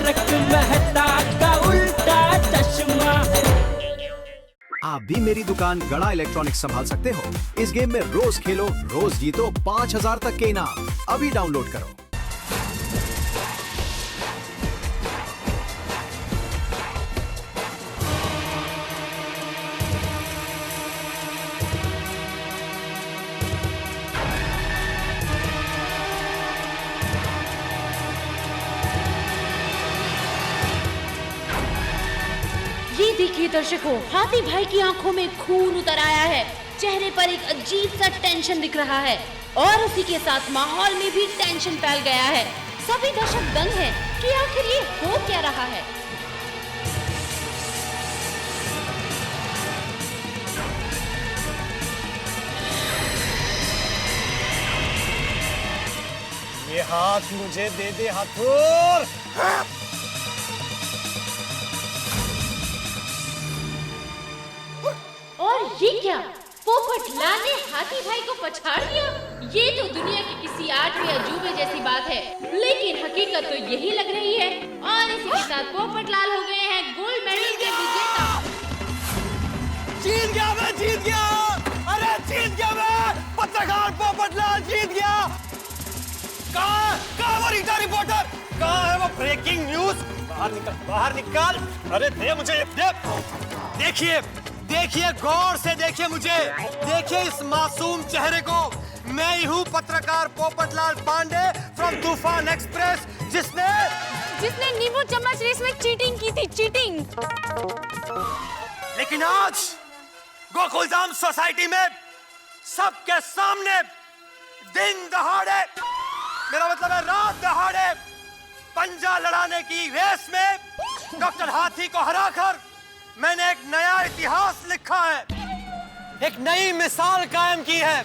तारक मेहता का उल्टा चश्मा। आप भी मेरी दुकान गड़ा इलेक्ट्रॉनिक्स संभाल सकते हो। इस गेम में रोज खेलो, रोज जीतो 5000 तक के इनाम। अभी डाउनलोड करो। ये देखिए दर्शकों, हाथी भाई की आंखों में खून उतर आया है, चेहरे पर एक अजीब सा टेंशन दिख रहा है और उसी के साथ माहौल में भी टेंशन फैल गया है। सभी दर्शक दंग हैं कि आखिर ये हो क्या रहा है। ये हाथ मुझे दे दे हथौर। और ये क्या, पोपटलाल ने हाथी भाई को पछाड़ दिया? ये तो दुनिया के किसी आठवें अजूबे जैसी बात है, लेकिन हकीकत तो यही लग रही है। और इसी के साथ पोपटलाल हो गए हैं गोल्ड मेडल के विजेता। जीत गया मैं, जीत गया। अरे जीत गया मैं, पत्रकार पोपटलाल जीत गया। कहाँ वो रीटा रिपोर्टर? कहाँ है वो ब्रेकिंग न्यूज? बाहर निकल, बाहर निकल। अरे दे मुझे, दे। देखिए, देखिए गौर से देखिए मुझे, देखिए इस मासूम चेहरे को। मैं ही हूँ पत्रकार पोपटलाल पांडे फ्रॉम तूफान एक्सप्रेस, जिसने नींबू चम्मच रेस में चीटिंग की थी, चीटिंग। लेकिन आज गोकुलधाम सोसाइटी में सबके सामने दिन दहाड़े, मेरा मतलब है रात दहाड़े, पंजा लड़ाने की रेस में डॉक्टर हाथी को हराकर मैंने एक नया इतिहास लिखा है, एक नई मिसाल कायम की है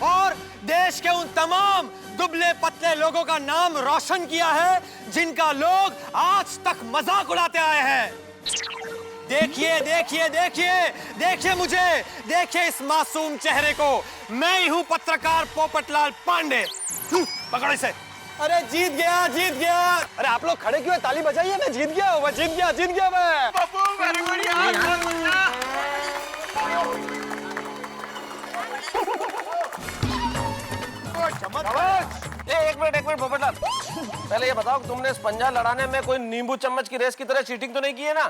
और देश के उन तमाम दुबले पतले लोगों का नाम रोशन किया है जिनका लोग आज तक मजाक उड़ाते आए हैं। देखिए, देखिए, देखिए, देखिए मुझे, देखिए इस मासूम चेहरे को। मैं ही हूँ पत्रकार पोपटलाल पांडे। पकड़ो इसे। अरे जीत गया, जीत गया। अरे आप लोग खड़े क्यों हैं? ताली बजाइए। मैं जीत गया हूँ, मैं जीत गया, जीत गया मैं। पप्पू वेरी गुड यार। एक मिनट पोपटलाल, पहले ये बताओ तुमने इस पंजा लड़ाने में कोई नींबू चम्मच की रेस की तरह चीटिंग तो नहीं की है ना?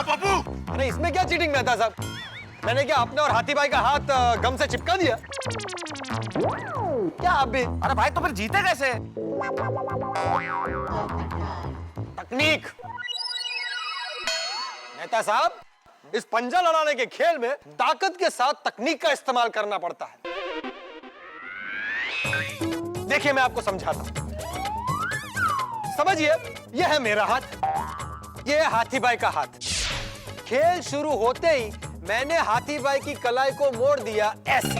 पप्पू, अरे इसमें क्या चीटिंग मेहता साहब? मैंने क्या अपने और हाथी भाई का हाथ गम से चिपका दिया? क्या आप भी? अरे भाई तो फिर जीते कैसे? तकनीक मेहता साहब, इस पंजा लड़ाने के खेल में ताकत के साथ तकनीक का इस्तेमाल करना पड़ता है। देखिए मैं आपको समझाता हूं। समझिए, यह है मेरा हाथ, यह है हाथी भाई का हाथ। खेल शुरू होते ही मैंने हाथी भाई की कलाई को मोड़ दिया ऐसे।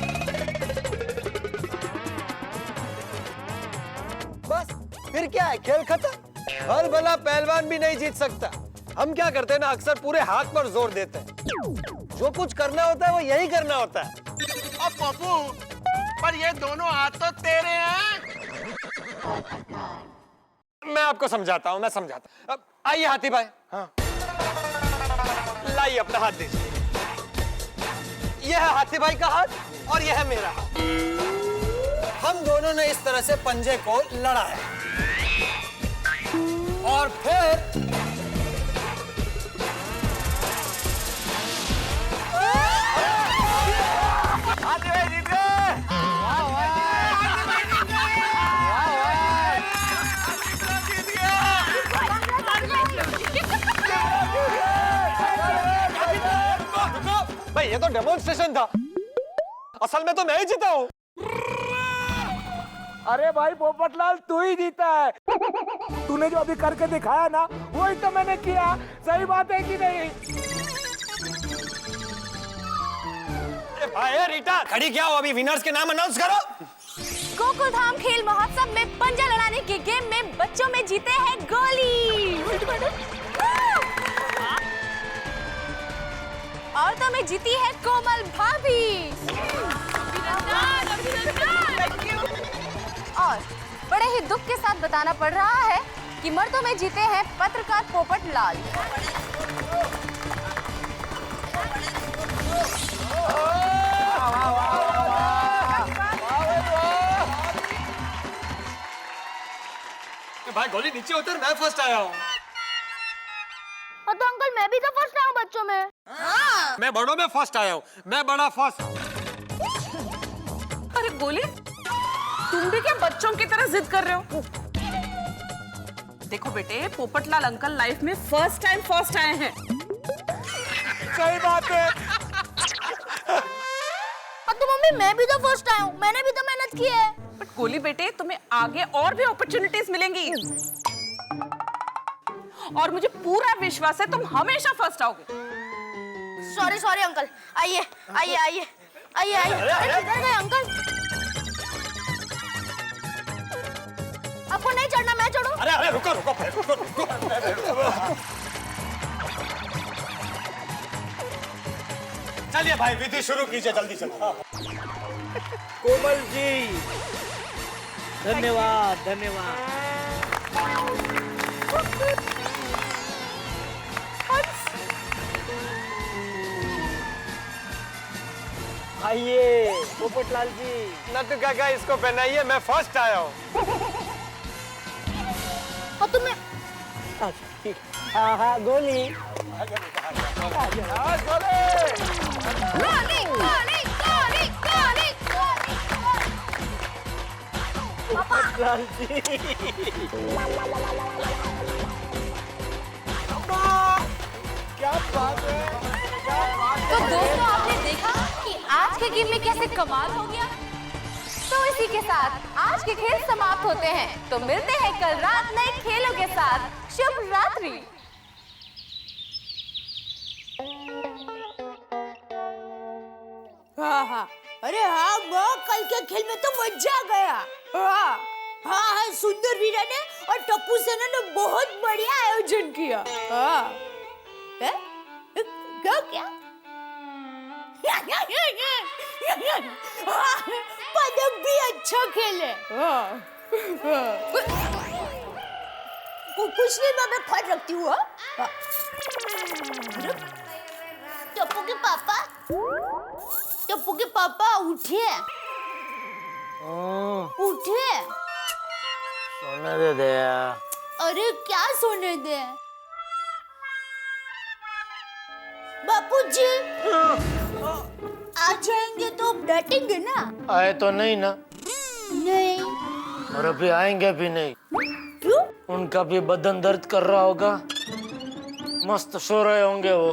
बस फिर क्या है, खेल खत्म। हर भला पहलवान भी नहीं जीत सकता। हम क्या करते हैं ना, अक्सर पूरे हाथ पर जोर देते हैं। जो कुछ करना होता है वो यही करना होता है। अब पप्पू, पर ये दोनों हाथ तो तेरे हैं। मैं आपको समझाता हूं, मैं समझाता हूं। आइए हाथी भाई, हाँ लाइए अपना हाथ दीजिए। यह है हाथी भाई का हाथ और यह है मेरा हाथ। हम दोनों ने इस तरह से पंजे को लड़ा है और फिर हाथी भाई जीत गए। भाई ये तो डेमोन्स्ट्रेशन था, असल में तो मैं ही जीता हूँ। अरे भाई पोपटलाल, तू ही जीता है। तूने जो अभी करके दिखाया ना, वही तो मैंने किया। सही बात है कि नहीं? भाई रीटा, खड़ी क्या हो? अभी विनर्स के नाम अनाउंस करो। गोकुलधाम खेल महोत्सव में पंजा लड़ाने के गेम में बच्चों में जीते हैं गोली और तो में जीती है कोमल भाभी। और बड़े ही दुख के साथ बताना पड़ रहा है कि मर्दों में जीते हैं पत्रकार पोपट लाल। भाई गोली नीचे उतर, मैं फर्स्ट आया हूँ। तो अंकल मैं भी तो फर्स्ट आया हूँ बच्चों में। मैं बड़ों में फर्स्ट आया हूँ, मैं बड़ा फर्स्ट। अरे गोली, तुम भी क्या बच्चों की तरह जिद कर रहे हो? देखो बेटे, पोपटलाल अंकल लाइफ में फर्स्ट टाइम फर्स्ट आए हैं। सही बात है। तो मम्मी मैं भी तो फर्स्ट आया हूँ, मैंने भी तो मेहनत की है। बट गोली बेटे, तुम्हें आगे और भी अपॉर्चुनिटीज मिलेंगी और मुझे पूरा विश्वास है तुम हमेशा फर्स्ट आओगे। सॉरी सॉरी अंकल, आइए आइए आइए आइए आइए। किधर गए अंकल? आपको नहीं चढ़ना, मैं चढ़ूं? अरे अरे रुको रुको रुको रुको। चलिए भाई, विधि शुरू कीजिए जल्दी से। कोमल जी, धन्यवाद धन्यवाद। आइए पोपटलाल जी। नट्टू काका, इसको पहनाइए, मैं फर्स्ट आया हूँ। और तुम्हें अच्छा ठीक। हाँ हाँ गोली। गोली गोली गोली गोली गोली। पोपटलाल जी। क्या बात है, क्या बात है। तो दोस्तों, आपने देखा कि आज के गेम में कैसे कमाल हो गया। तो इसी के साथ आज के खेल समाप्त होते हैं। तो मिलते हैं कल रात नए खेलों के साथ। शुभ रात्रि। हाँ हाँ, अरे हाँ माँ, कल के खेल में तो मजा गया। हाँ हाँ हाँ, सुंदर वीरा ने और टप्पू सेना ने बहुत बढ़िया आयोजन किया। हाँ क्या क्या? पदक भी अच्छा खेले। कुछ नहीं, मैं खोज रखती हूँ। टप्पू के पापा उठिए, उठिए। सोने दे दे। अरे क्या सोने दे? बापूजी आ जाएंगे तो डांटेंगे ना? आए तो नहीं ना, नहीं। और अभी आएंगे भी नहीं। क्यों? उनका भी बदन दर्द कर रहा होगा, मस्त सो रहे होंगे वो।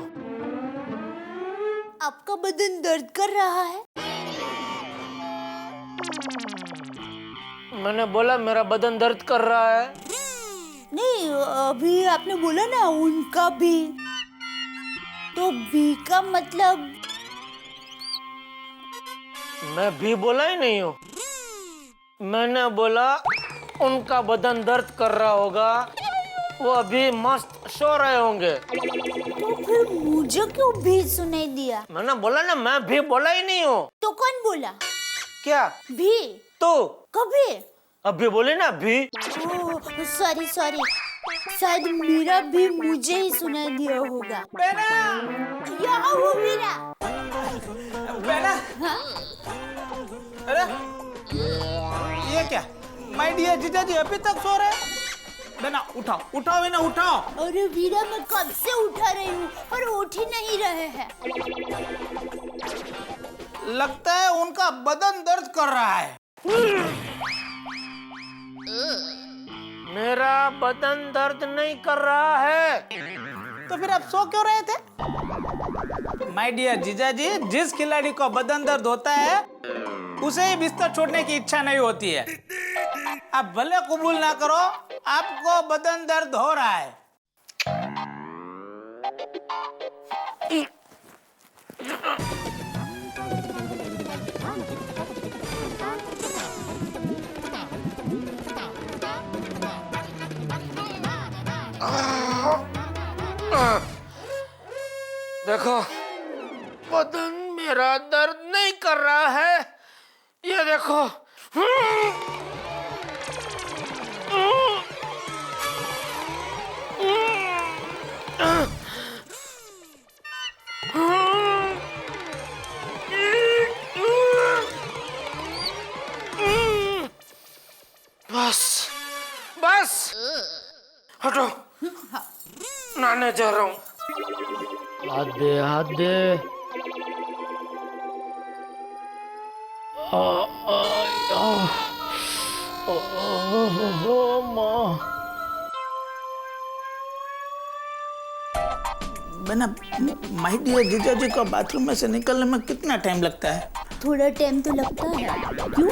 आपका बदन दर्द कर रहा है? मैंने बोला मेरा बदन दर्द कर रहा है। नहीं, अभी आपने बोला ना उनका भी, तो भी का मतलब? मैं भी बोला ही नहीं हूँ, मैंने बोला उनका बदन दर्द कर रहा होगा, वो अभी मस्त सो रहे होंगे। तो फिर मुझे क्यों भी सुनाई दिया? मैंने बोला ना, मैं भी बोला ही नहीं हूँ। तो कौन बोला? क्या भी? तो कभी? अभी बोले ना भी। सॉरी सॉरी, शायद मेरा भी मुझे ही सुनाई दिया होगा। यहाँ हूँ मीरा। अरे ये क्या? माय डियर जीजा जी अभी तक सो रहे? बेना उठाओ उठाओ ना, उठाओ। अरे वीरा, मैं कब से उठा रही हूँ पर उठ ही नहीं रहे हैं। लगता है उनका बदन दर्द कर रहा है। मेरा बदन दर्द नहीं कर रहा है। तो फिर आप सो क्यों रहे थे? माय डियर जीजा जी, जिस खिलाड़ी को बदन दर्द होता है उसे ही बिस्तर छोड़ने की इच्छा नहीं होती है। आप भले कबूल ना करो, आपको बदन दर्द हो रहा है। देखो, बदन मेरा दर्द नहीं कर रहा है, ये देखो। हटो, नहाने जा रहा हूँ। हाथ दे, हाथ दे। माँ। बना माय डियर जीजा जी का बाथरूम में से निकलने में कितना टाइम लगता है? थोड़ा टाइम तो लगता है। क्यों?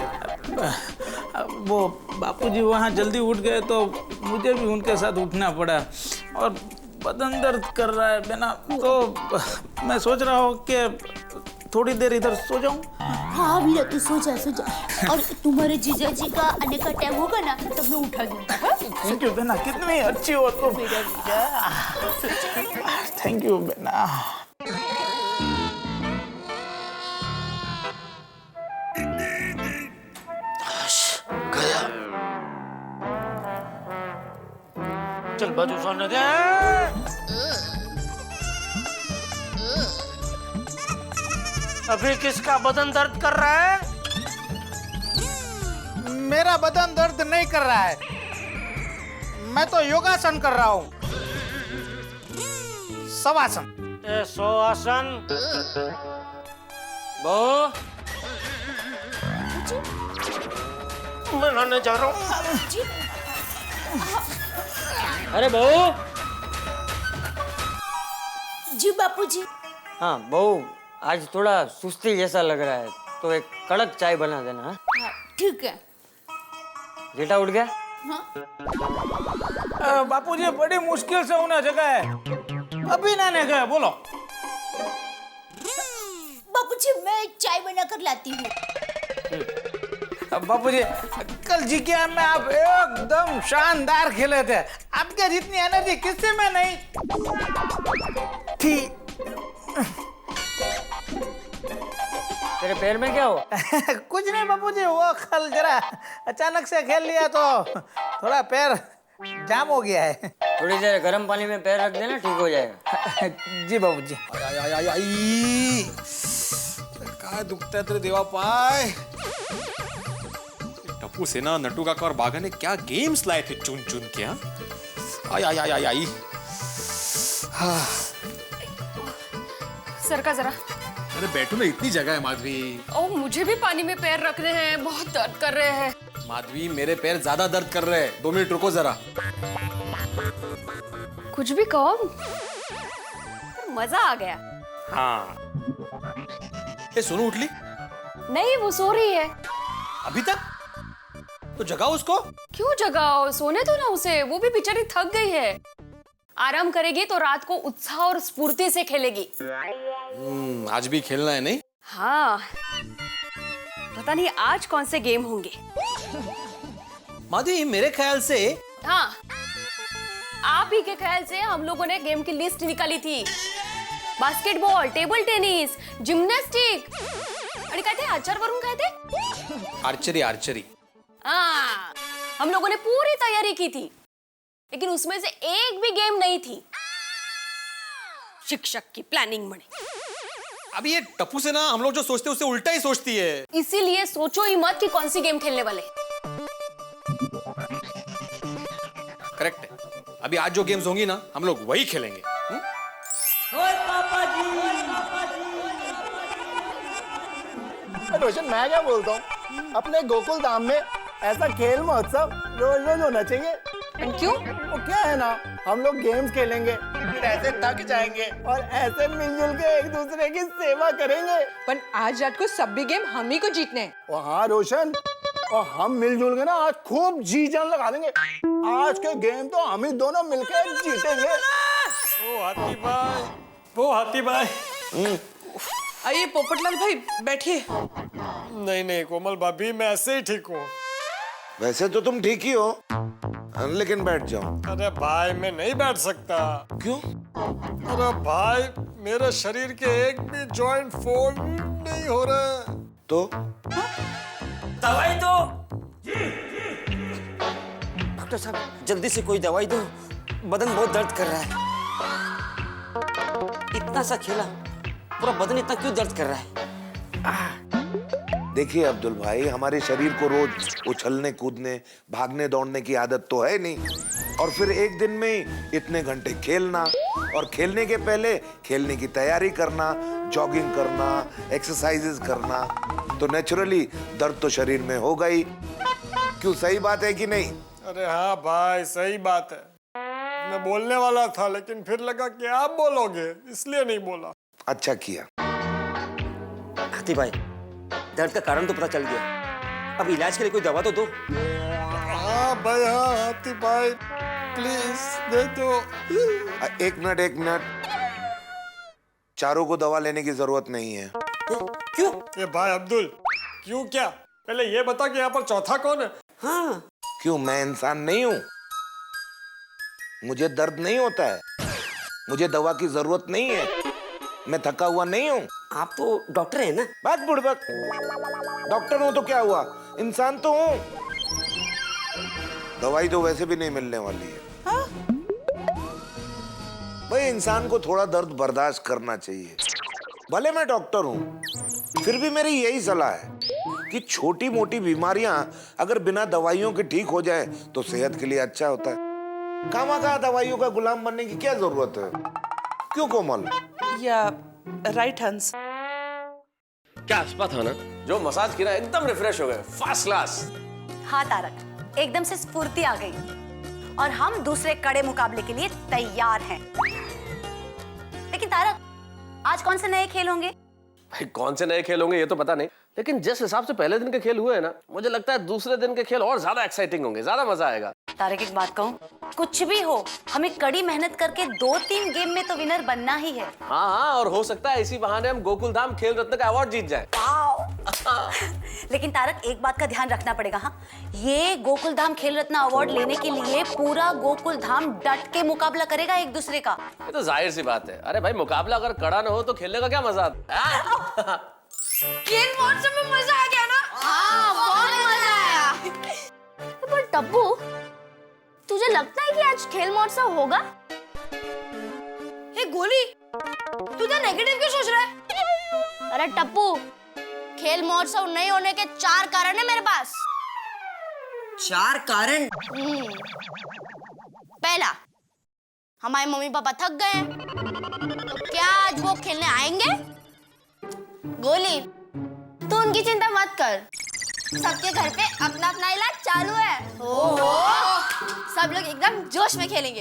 वो बापूजी वहाँ जल्दी उठ गए तो मुझे भी उनके साथ उठना पड़ा और बदन दर्द कर रहा है बिना, तो मैं सोच रहा हूँ कि थोड़ी देर इधर सो जाऊँ। हाँ वीरा, तू सो जा, सो जा। और तुम्हारे जीजा जी का आने का टाइम होगा ना तब मैं उठा दूंगा। थैंक यू बेना, कितनी अच्छी हो तुम। थैंक यू बेना। गया। चल बाजू सोने दे। अभी किसका बदन दर्द कर रहा है? मेरा बदन दर्द नहीं कर रहा है, मैं तो योगासन कर रहा हूँ। शवासन। ए सोआसन। बहू, मैं नहाने जा रहा हूँ। अरे बहू। जी बापूजी। हाँ बहू, आज थोड़ा सुस्ती जैसा लग रहा है, तो एक कड़क चाय बना देना। हाँ? ठीक है। जेठा उठ गया? बापूजी बड़ी मुश्किल से उन्हें जगह है, अभी नहाने गए। बोलो। बापूजी मैं चाय बना कर लाती हूँ। बापूजी कल जीके में आप एकदम शानदार खेले थे, आपके जितनी एनर्जी किसी में नहीं थी। तेरे पैर में क्या हुआ? कुछ नहीं बापूजी, वो कल जरा अचानक से खेल लिया तो थोड़ा पैर जाम हो गया है। थोड़ी देर गर्म पानी में पैर रख देना, ठीक हो जाएगा। जी बाबूजी। काय दुखता है तेरे देवा पाय। टप्पू सेना, नट्टू काका और बाघा ने क्या गेम्स लाए थे चुन चुन के। आई आई आई आई आई। सर का जरा। अरे बैठो ना, इतनी जगह है माधवी। ओ मुझे भी पानी में पैर रखने हैं, बहुत दर्द कर रहे हैं। माधवी मेरे पैर ज्यादा दर्द कर रहे हैं, 2 मिनट रुको जरा। कुछ भी कहो, मजा आ गया। हाँ। ये सोनू उठ ली? नहीं, वो सो रही है। अभी तक? तो जगाओ उसको। क्यों जगाओ, सोने दो ना उसे, वो भी बेचारी थक गई है। आराम करेगी तो रात को उत्साह और स्फूर्ति से खेलेगी। आज भी खेलना है नहीं? हाँ, पता नहीं आज कौन से गेम होंगे। माधवी मेरे ख्याल से। हाँ, आप ही के ख्याल से हम लोगों ने गेम की लिस्ट निकाली थी। बास्केटबॉल, टेबल टेनिस, जिम्नास्टिक, और कहते हैं आचार वरुण कहते, आर्चरी। आर्चरी। हाँ, हम लोगों ने पूरी तैयारी की थी, लेकिन उसमें से एक भी गेम नहीं थी। शिक्षक की प्लानिंग बनी। अभी ये टप्पू से ना, हम लोग जो सोचते हैं उससे उल्टा ही सोचती है। इसीलिए सोचो ही मत कि कौन सी गेम खेलने वाले। करेक्ट है। अभी आज जो गेम्स होंगी ना, हम लोग वही खेलेंगे। रोशन, मैं क्या बोलता हूँ, अपने गोकुल धाम में ऐसा खेल महोत्सव रोज रोज होना चाहिए। क्यों? वो क्या है ना, हम लोग गेम्स खेलेंगे, फिर ऐसे थक जाएंगे और ऐसे मिलजुल के एक दूसरे की सेवा करेंगे। पर आज रात को सब भी गेम हम ही को जीतने हैं। और हाँ रोशन, और हम मिलजुल के ना आज खूब जी जान लगा देंगे। आज के गेम तो हम ही दोनों मिलकर जीतेंगे। वो हाथी भाई। आइए पोपटलाल भाई, बैठिए। नहीं कोमल भाभी, मैं ऐसे ही ठीक हूँ। वैसे तो तुम ठीक ही हो, लेकिन बैठ जाओ। अरे भाई मैं नहीं बैठ सकता। क्यों? अरे भाई मेरे शरीर के एक भी जॉइंट फोल्ड नहीं हो रहे। तो दवाई दो। डॉक्टर साहब जल्दी से कोई दवाई दो, बदन बहुत दर्द कर रहा है। इतना सा खेला, पूरा बदन इतना क्यों दर्द कर रहा है? देखिए अब्दुल भाई, हमारे शरीर को रोज उछलने कूदने भागने दौड़ने की आदत तो है नहीं। और फिर एक दिन में इतने घंटे खेलना, और खेलने के पहले खेलने की तैयारी करना, जॉगिंग करना, एक्सरसाइजेस करना, तो नेचुरली दर्द तो शरीर में होगा ही। क्यों, सही बात है कि नहीं? अरे हाँ भाई, सही बात है। मैं बोलने वाला था लेकिन फिर लगा कि आप बोलोगे, इसलिए नहीं बोला। अच्छा किया। हाथी भाई, दर्द का कारण तो पता चल गया, अब इलाज के लिए कोई दवा तो दो। हाँ भाई, हाँ हाथी भाई, प्लीज दे दो। एक मिनट, चारों को दवा लेने की जरूरत नहीं है। क्यों? ये भाई अब्दुल, क्यों क्या? पहले ये बता कि यहाँ पर चौथा कौन है? हाँ। क्यों, मैं इंसान नहीं हूं? मुझे दर्द नहीं होता है, मुझे दवा की जरूरत नहीं है, मैं थका हुआ नहीं हूं। आप तो डॉक्टर हैं ना? बात बुड़बक, डॉक्टर हूं तो क्या हुआ, इंसान तो हूं। दवाई तो वैसे भी नहीं मिलने वाली है। हाँ? भाई, इंसान को थोड़ा दर्द बर्दाश्त करना चाहिए। भले मैं डॉक्टर हूं, फिर भी मेरी यही सलाह है कि छोटी मोटी बीमारियां अगर बिना दवाइयों के ठीक हो जाए तो सेहत के लिए अच्छा होता है। खामखा दवाइयों का गुलाम बनने की क्या जरूरत है? क्यों कोमल? या राइट हंस। क्या स्पा था ना, जो मसाज किया एकदम रिफ्रेश हो गए, फर्स्ट क्लास। हाँ तारक, एकदम से स्फूर्ति आ गई और हम दूसरे कड़े मुकाबले के लिए तैयार हैं। लेकिन तारक, आज कौन से नए खेल होंगे? भाई, कौन से नए खेल होंगे ये तो पता नहीं, लेकिन जिस हिसाब से पहले दिन के खेल हुए हैं ना, मुझे लगता है दूसरे दिन के खेल और ज्यादा एक्साइटिंग होंगे, ज्यादा मजा आएगा। तारक, एक बात कहूँ, कुछ भी हो, हमें कड़ी मेहनत करके 2-3 गेम में तो विनर बनना ही है। हाँ, और हो सकता है इसी बहाने हम गोकुल धाम खेल रत्न का अवार्ड जीत जाए। लेकिन तारक, एक बात का ध्यान रखना पड़ेगा। हाँ, ये गोकुल धाम खेल रत्न अवार्ड लेने के लिए पूरा गोकुल धाम डट के मुकाबला करेगा एक दूसरे का। ये तो जाहिर सी बात है। अरे भाई, मुकाबला अगर कड़ा ना हो तो खेलने का क्या मजा आता है? खेल महोत्सव में मजा आ गया ना? हाँ, बहुत मजा आया। पर टप्पू, तुझे लगता है कि आज खेल महोत्सव होगा? हे गोली, तू तो नेगेटिव क्यों सोच रहा है? अरे टप्पू, खेल महोत्सव नहीं होने के 4 कारण है मेरे पास। 4 कारण? पहला, हमारे मम्मी पापा थक गए हैं, तो क्या आज वो खेलने आएंगे? गोली, तू उनकी चिंता मत कर, सबके घर पे अपना अपना इलाज चालू है। ओहो, सब लोग एकदम जोश में खेलेंगे।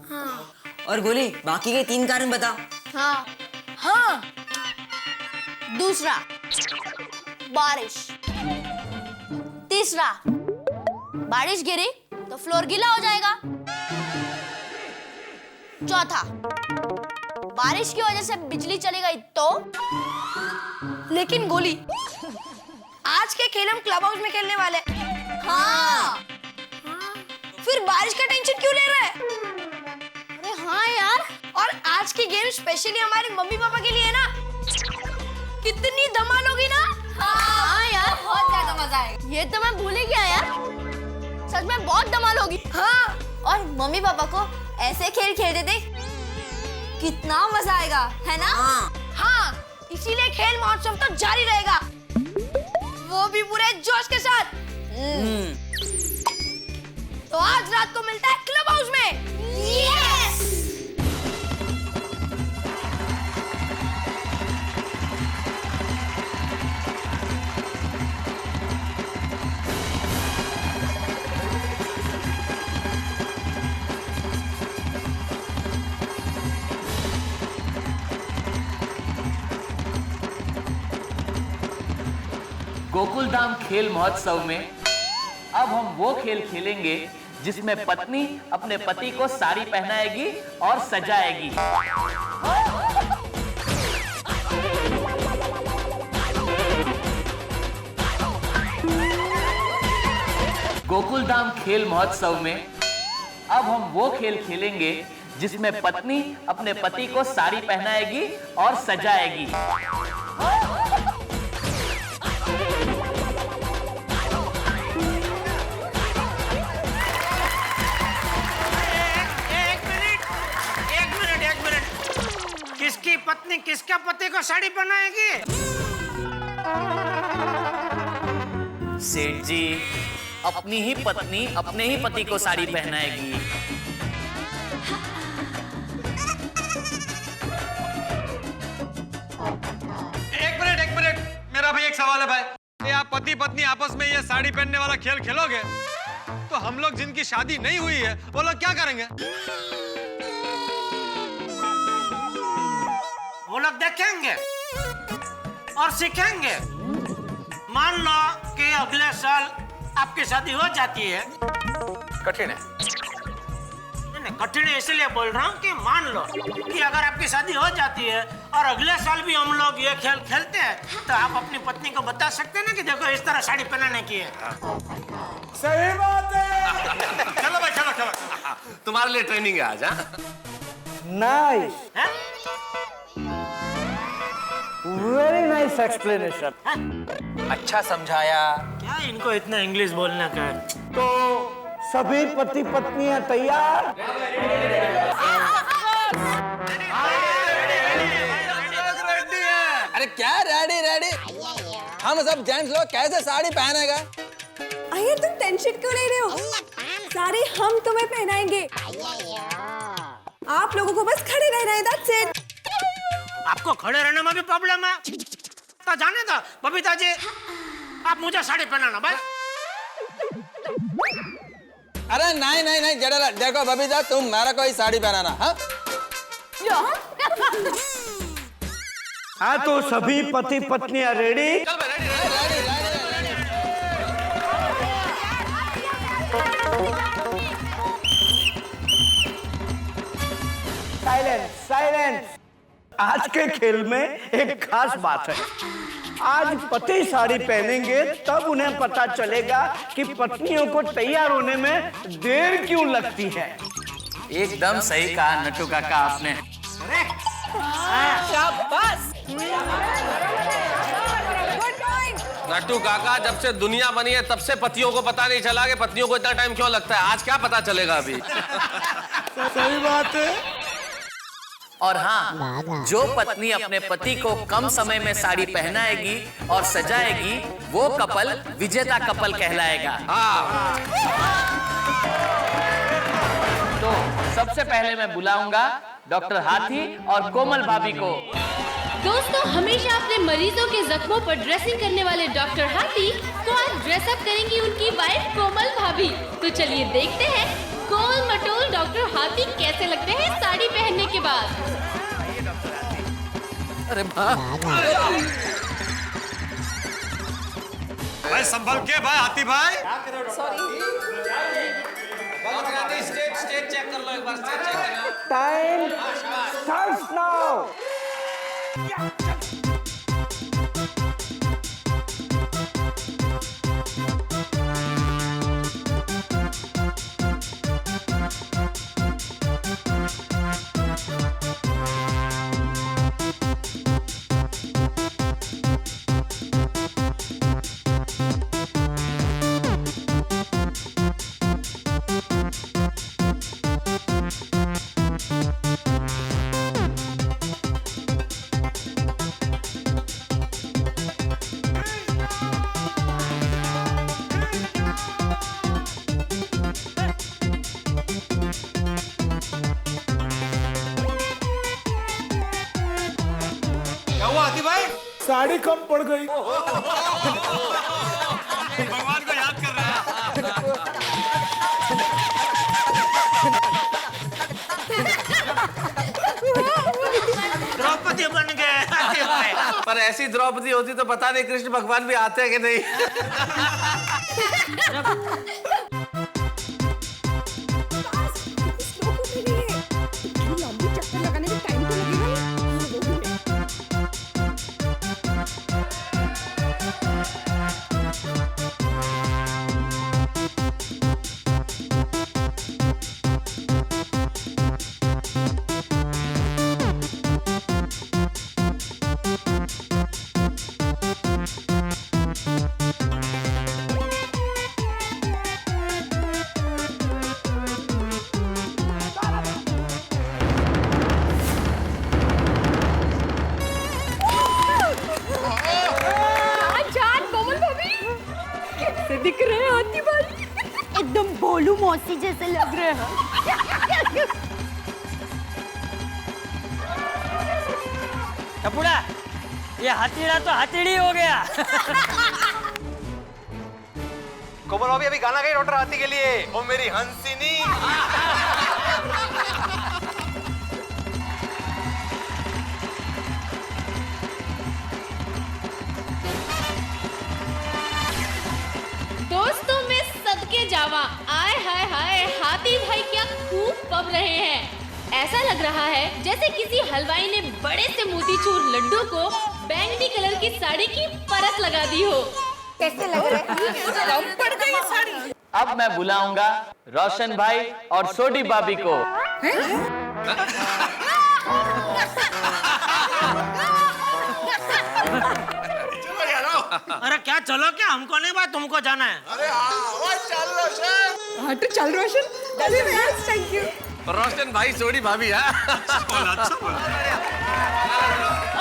हाँ। और गोली, बाकी के 3 कारण बता। हाँ हाँ। दूसरा, बारिश। तीसरा, बारिश गिरी तो फ्लोर गीला हो जाएगा। चौथा, बारिश की वजह से बिजली चली गई तो। लेकिन गोली, आज के खेल हम क्लब हाउस में खेलने वाले हैं। हाँ। फिर बारिश का टेंशन क्यों ले रहा है? अरे हाँ यार। और आज की गेम स्पेशली हमारे मम्मी पापा के लिए है ना, कितनी धमाल होगी ना। हाँ यार, बहुत ज्यादा मजा आएगा। ये तो मैं भूल ही गया यार, सच में बहुत धमाल होगी। हाँ, और मम्मी पापा को ऐसे खेल खेलते थे, कितना मजा आएगा, है ना? हाँ, इसीलिए खेल महोत्सव तो जारी रहेगा, वो भी पूरे जोश के साथ। तो आज रात को मिलता है क्लब हाउस में। यस! गोकुल धाम खेल महोत्सव में अब हम वो खेल खेलेंगे जिसमें पत्नी अपने पति को साड़ी पहनाएगी और सजाएगी। गोकुल धाम खेल महोत्सव में अब हम वो खेल खेलेंगे जिसमें पत्नी अपने पति को साड़ी पहनाएगी और सजाएगी। किसकी पत्नी किसके पति को साड़ी पहनाएगी? सेठ जी, अपनी ही पत्नी अपने ही पति को साड़ी पहनाएगी। ये साड़ी पहनने वाला खेल खेलोगे तो हम लोग जिनकी शादी नहीं हुई है वो लोग क्या करेंगे? वो लोग देखेंगे और सीखेंगे। मान लो कि अगले साल आपकी शादी हो जाती है। कठिन है। नहीं, कठिन है इसलिए बोल रहा हूँ कि मान लो कि अगर आपकी शादी हो जाती है और अगले साल भी हम लोग ये खेल खेलते हैं तो आप अपनी पत्नी को बता सकते हैं ना कि देखो इस तरह साड़ी पहनाने की है। सही बात है। चलो भाई चलो चलो, तुम्हारे लिए ट्रेनिंग है आज। Nice, very nice explanation. अच्छा समझाया। क्या इनको इतना इंग्लिश बोलने का है? तो सभी पति पत्नियां तैयार? अरे क्या रेडी रेडी? हम सब जेंट्स लोग कैसे साड़ी पहनेगा? अरे तुम टेंशन क्यों ले रहे हो? साड़ी हम तुम्हें पहनाएंगे। आप लोगों को बस खड़े रहना है, that's it। आपको खड़े रहने में भी प्रॉब्लम है? तो जाने दो बबीता जी, आप मुझे साड़ी पहनाना भाई। अरे नहीं नहीं नहीं, जरा देखो बबीता, तुम मेरा कोई साड़ी पहनाना। हाँ तो सभी पति पत्नियां रेडी? Silence silence. आज के खेल में एक खास बात है। आज पति साड़ी पहनेंगे तब उन्हें पता चलेगा कि पत्नियों को तैयार होने में देर क्यों लगती है। एकदम सही कहा नट्टू काका आपने। शाबाश। नट्टू काका, जब से दुनिया बनी है तब से पतियों को पता नहीं चला कि पत्नियों को इतना टाइम क्यों लगता है। आज क्या पता चलेगा अभी। सही बात है। और हाँ, जो पत्नी अपने पति को कम समय में साड़ी पहनाएगी और सजाएगी वो कपल विजेता कपल कहलाएगा। तो सबसे पहले मैं बुलाऊंगा डॉक्टर हाथी और कोमल भाभी को। दोस्तों, हमेशा अपने मरीजों के जख्मों पर ड्रेसिंग करने वाले डॉक्टर हाथी तो आज ड्रेसअप करेंगी उनकी वाइफ कोमल भाभी। तो चलिए देखते हैं गोल मटोल डॉक्टर हाथी कैसे लगते हैं साड़ी पहनने के बाद। अरे भाई संभल के भाई, हाथी भाई। स्टेज चेक कर लो एक बार, स्टेज चेक कर लो। Time starts now. साड़ी कम पड़ गई। भगवान को याद कर रहा द्रौपदी बन गए। पर ऐसी द्रौपदी होती तो पता नहीं कृष्ण भगवान भी आते हैं कि नहीं। दिख रहे हैं हाथी भाई, एकदम बोलू मौसी जैसे लग रहे हैं। टपुड़ा, ये हाथीड़ा तो हाथीड़ी हो गया। कोमल भाभी अभी गाना गाई डॉक्टर हाथी के लिए, ओ मेरी हंसिनी। दोस्तों में सबके जावा, आए हाय हाय, हाथी भाई क्या खूब पब रहे हैं। ऐसा लग रहा है जैसे किसी हलवाई ने बड़े से मोतीचूर लड्डू को बैंगनी कलर की साड़ी की परत लगा दी हो। कैसे लग रहा है? कम पड़ गई साड़ी। अब मैं बुलाऊंगा रोशन भाई और सोडी भाभी को। अरे क्या चलो, क्या हमको नहीं बात, तुमको जाना है। अरे हाँ चल रोशन। हाँ तो चल रोशन। Thank you. रोशन भाई सोडी भाभी।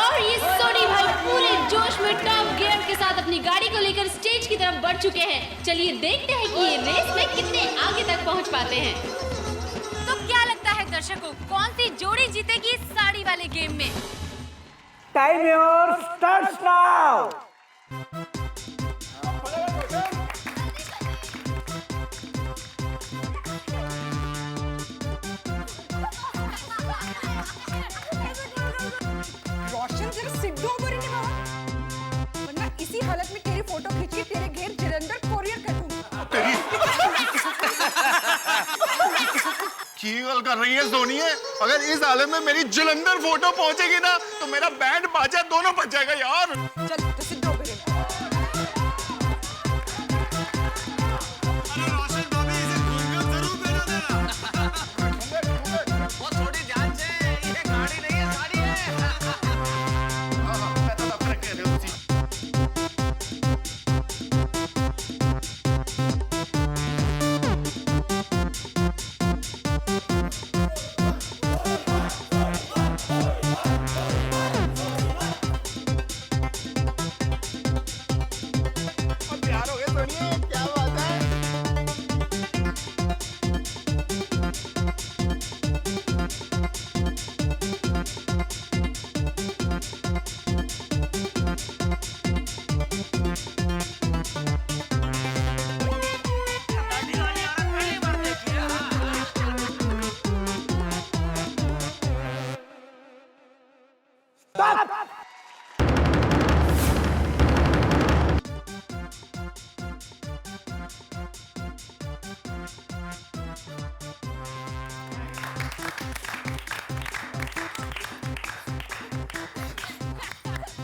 और ये सोडी भाई पूरे जोश में टॉप गियर के साथ अपनी गाड़ी को लेकर स्टेज की तरफ बढ़ चुके हैं। चलिए देखते हैं कि ये रेस में कितने आगे तक पहुंच पाते हैं। तो क्या लगता है दर्शकों, कौन सी जोड़ी जीतेगी इस साड़ी वाले गेम में? Time your starts now. Roshan जरा सिद्धू हो बड़ी नहीं बाबा, वरना इसी हालत में तेरी फोटो खींच के तेरे घर जलंधर कोरियर कर दूंगा। कीगल कर रही है सोनिए, अगर इस हालत में मेरी जलंधर फोटो पहुंचेगी ना तो मेरा बैंड बाजा दोनों बच जाएगा यार। चल तो सिद्धू हो बड़ी।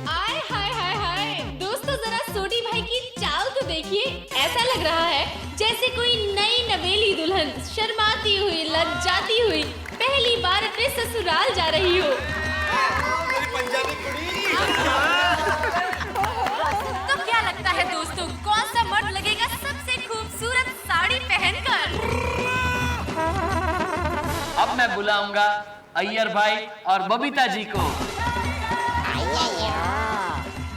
आए हाय हाय हाय, दोस्तों जरा सोडी भाई की चाल तो देखिए। ऐसा लग रहा है जैसे कोई नई नवेली दुल्हन शर्माती हुई, लज्जाती हुई पहली बार अपने ससुराल जा रही हो। तो क्या लगता है दोस्तों, कौन सा मर्द लगेगा सबसे खूबसूरत साड़ी पहनकर? अब मैं बुलाऊंगा अय्यर भाई और बबीता जी को।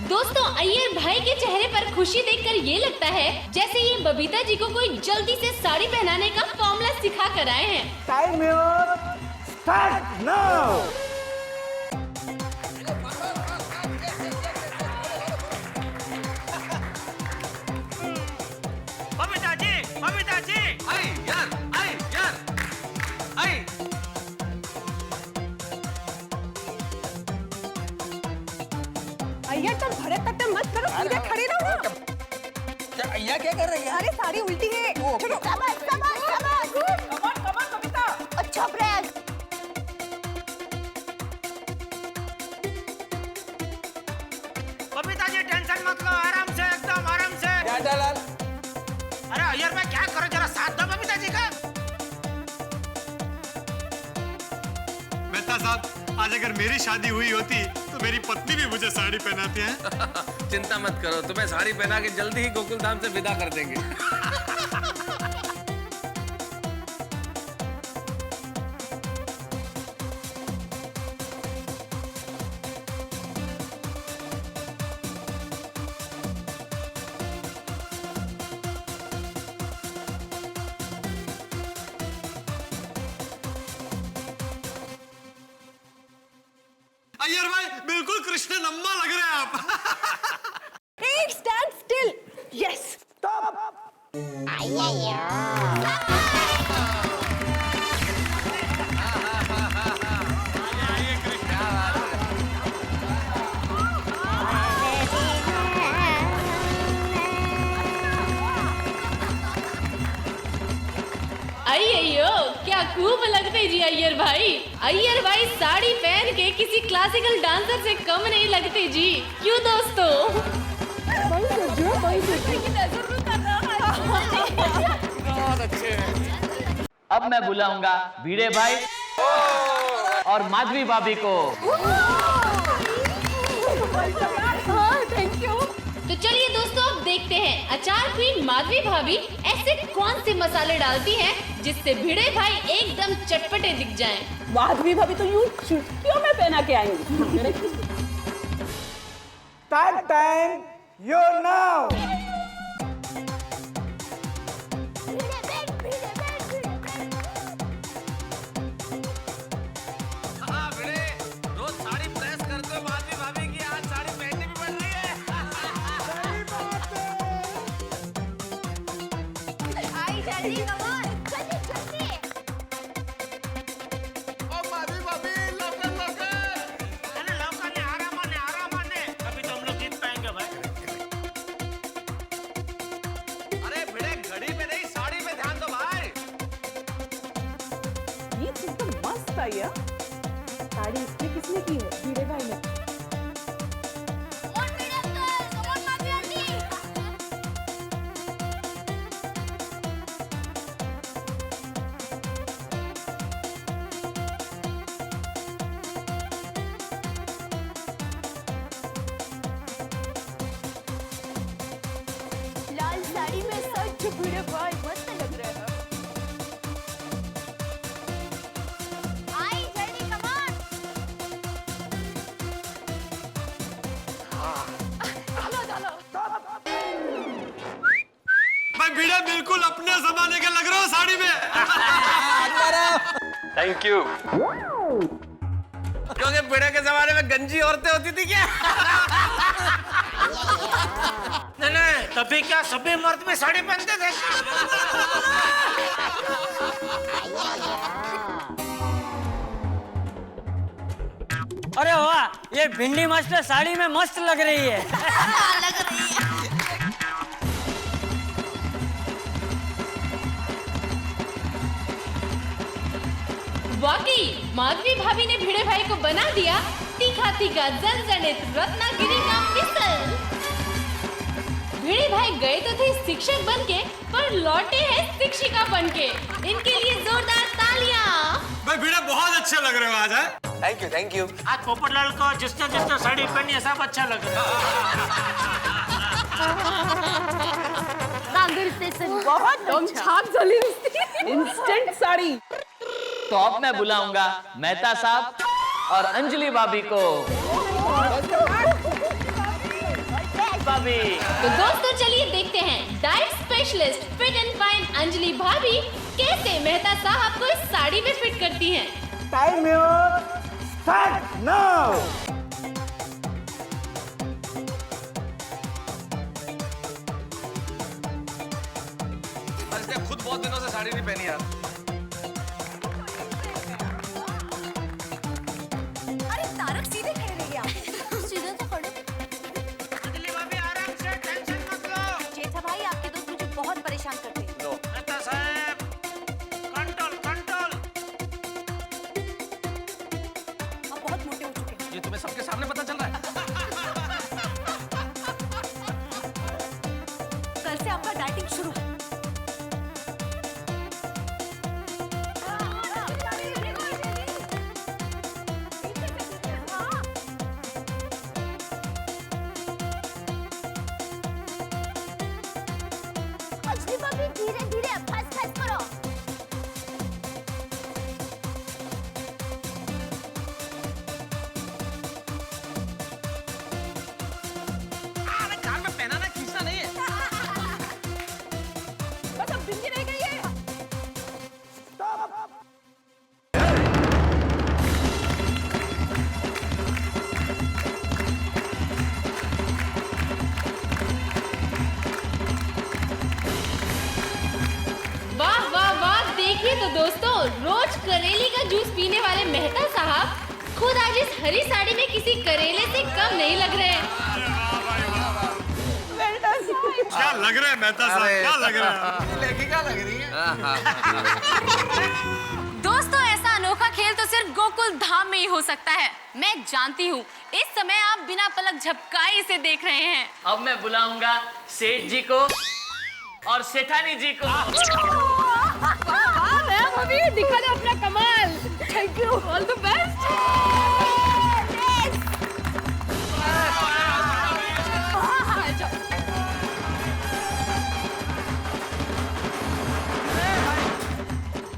दोस्तों अय्यर भाई के चेहरे पर खुशी देखकर ये लगता है जैसे ये बबीता जी को कोई जल्दी से साड़ी पहनाने का फॉर्मूला सिखा कर आए हैं। Time your start now. Babita ji, Babita ji. आई यार, आई यार, आई। अय्या चल भरतनाट्यम मत करो, सीधे खड़े रहो ना। क्या अय्या क्या कर रही है? अरे साड़ी उल्टी है। चलो शाबाश शाबाश शाबाश, कमान कमान बबीता। अच्छा प्रयास। बबीता जी टेंशन मत लो, आराम से, एकदम आराम से। अरे अय्यर भाई क्या करो, जरा साथ दो बबीता जी का। मेहता साहब, आज अगर मेरी शादी हुई होती तो मेरी पत्नी भी मुझे साड़ी पहनाती है। चिंता मत करो, तुम्हें साड़ी पहना के जल्दी ही गोकुल धाम से विदा कर देंगे। अय्यर भाई बिल्कुल कृष्ण नम्मा लग रहे हैं आप। Hey, stand still. Yes. Stop. अय्यो क्या खूब लगते जी अय्यर भाई साड़ी पहन के किसी क्लासिकल डांसर से कम नहीं लगते जी, क्यों दोस्तों? अब मैं बुलाऊंगा भिड़े भाई और माधवी भाभी को। Thank you. तो चलिए दोस्तों अब देखते हैं अचार क्वीन माधवी भाभी ऐसे कौन से मसाले डालती हैं जिससे भिड़े भाई एकदम चटपटे दिख जाएं। माधवी भाभी तो यूं चुटकियों में पहना के आएंगी। टाइम यो नाउ। रोज साड़ी प्रेस करते हो माधवी भाभी की, आज साड़ी पहननी भी पड़ रही है। आई जल्दी कमोन, जल्दी जल्दी। ओ माधवी भाभी लवकर। अरे लवकर ने आराम आने अभी तो हम लोग जीत पाएंगे भाई। अरे भिड़े घड़ी पे नहीं साड़ी पे ध्यान दो भाई। ये तो मस्त आई है। साड़ी इसने किसने की है? भिड़े भाई ने। लाल साड़ी में सच भिड़े भाई मस्त लग रहा है। आई जल्दी कमोन। भाई भिड़े बिल्कुल अपने जमाने के लग रहे हो साड़ी में। Thank you. क्योंकि भिड़े के जमाने में गंजी औरतें होती थी क्या? नहीं तभी क्या सभी मर्द में साड़ी पहनते थे? अरे वाह, ये भिंडी मास्टर साड़ी में मस्त लग रही है। लग रही है। वाकई माधवी भाभी ने भिड़े भाई को बना दिया तीखा तीखा जनजनित रत्नागिरी का मिसल। भिड़े भाई गए तो थे शिक्षक बनके पर लौटे हैं शिक्षिका बनके। इनके लिए जोरदार तालियां। भाई भिड़े बहुत अच्छे लग रहे हो आज। Thank you. आज पोपटलाल को जिसने साड़ी पहनी है सब अच्छा लग रहा है। बहुत छाप जली इंस्टेंट साड़ी। तो अब मैं बुलाऊंगा मेहता साहब और अंजलि भाभी को। भाभी। तो दोस्तों चलिए देखते हैं diet specialist fit and fine Anjali भाभी कैसे मेहता साहब को इस साड़ी में फिट करती हैं। Time your start now. इसने खुद बहुत दिनों से साड़ी नहीं पहनी यार। अरे तारक सीधे खड़े रहिए आप। सीधे तो खड़े। अंजलि भाभी आराम से, टेंशन मत लो। जेठा भाई आपके दोस्त मुझे बहुत परेशान करते हैं। मेहता साहब कंट्रोल। आप बहुत मोटे हो चुके हैं। ये तुम्हें सबके सामने पता चल रहा है। कल से आपका डाइटिंग शुरू। करेले का जूस पीने वाले मेहता साहब खुद आज इस हरी साड़ी में किसी करेले से कम नहीं लग रहे हैं। क्या लग रहा है मेहता साहब, क्या लग रहा है? लेखिका लग रही है। दोस्तों, ऐसा अनोखा खेल तो सिर्फ गोकुल धाम में ही हो सकता है। मैं जानती हूँ इस समय आप बिना पलक झपकाए इसे देख रहे हैं। अब मैं बुलाऊंगा सेठ जी को और सेठानी जी को। मैम, अभी दिखा दो अपना कमाल। Thank you, all the best.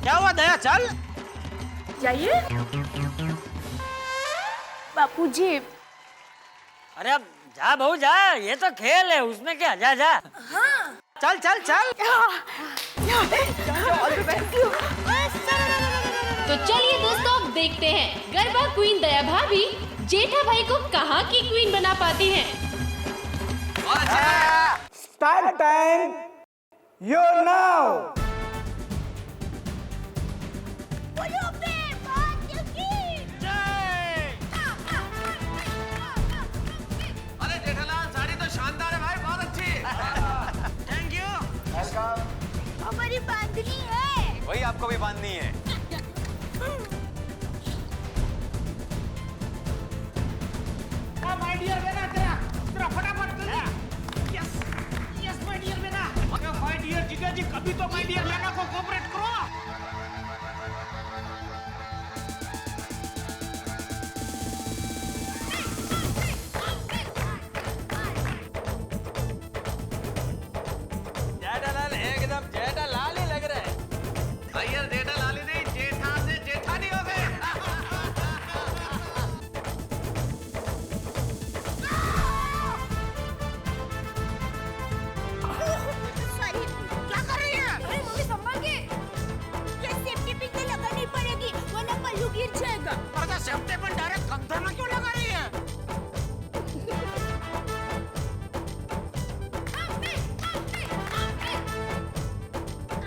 क्या हुआ दया, चल जाइए बापूजी। अरे अब जा बहू जा, ये तो खेल है, उसमें क्या, जा जा। हाँ। चल चल चल। तो चलिए दोस्तों, अब देखते हैं गरबा क्वीन दया भाभी जेठा भाई को कहाँ की क्वीन बना पाती हैं। Start time, your now. अरे जेठालाल, साड़ी तो शानदार है भाई, बहुत अच्छी। Thank you. हमारी बांधनी है। वही आपको भी बांधनी है। माय डियर बेटा, तेरा फटाफट कर। यस यस माय डियर बेटा। अरे माय डियर जीजा जी, कभी तो माय डियर लेना को कोऑपरेट करो। जेठालाल एकदम जेठालाल ही लग रहा है। भैया जेठालाल ही नहीं, जेठा से जेठानी हो गए। क्या कर रही है? अरे मम्मी संभाल के। ये सेफ्टी पिन तो लगानी पड़ेगी, वरना पल्लू गिर जाएगा। अरे सेफ्टी पिन डायरेक्ट कंधे में क्यों लगा रही है?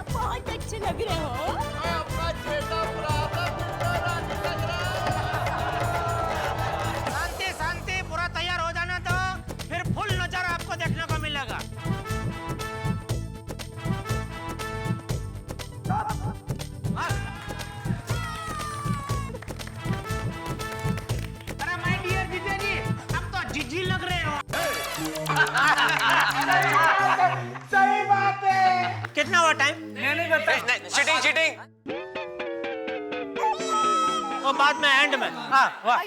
बहुत अच्छे लग रहे हो। अपना जेठा शांति शांति, पूरा तैयार हो जाना तो फिर फुल नजारा आपको देखने को मिलेगा। अरे माय डियर जीजा जी, अब तो जीजी लग रहे हो। सही बात है। कितना हुआ टाइम? नहीं बताया। Cheating cheating. वो बाद में एंड में। हाँ वाह।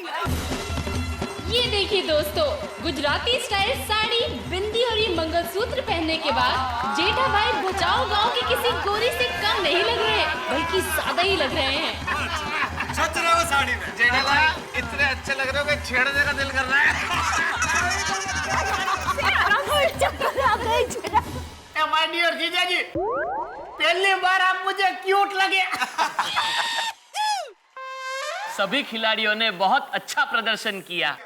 ये देखिए दोस्तों, गुजराती स्टाइल साड़ी, बिंदी और ये मंगलसूत्र पहनने के बाद जेठा भाई बचाओ गांव की किसी गोरी से कम नहीं लग रहे, बल्कि सादा ही लग रहे हैं। सच रहे हो साड़ी में। जेठालाल, इतने अच्छे लग रहे हो कि छेड़ने का दिल कर रहा है। माय डियर जीजा जी, पहली बार आप मुझे क्यूट लगे। सभी खिलाड़ियों ने बहुत अच्छा प्रदर्शन किया।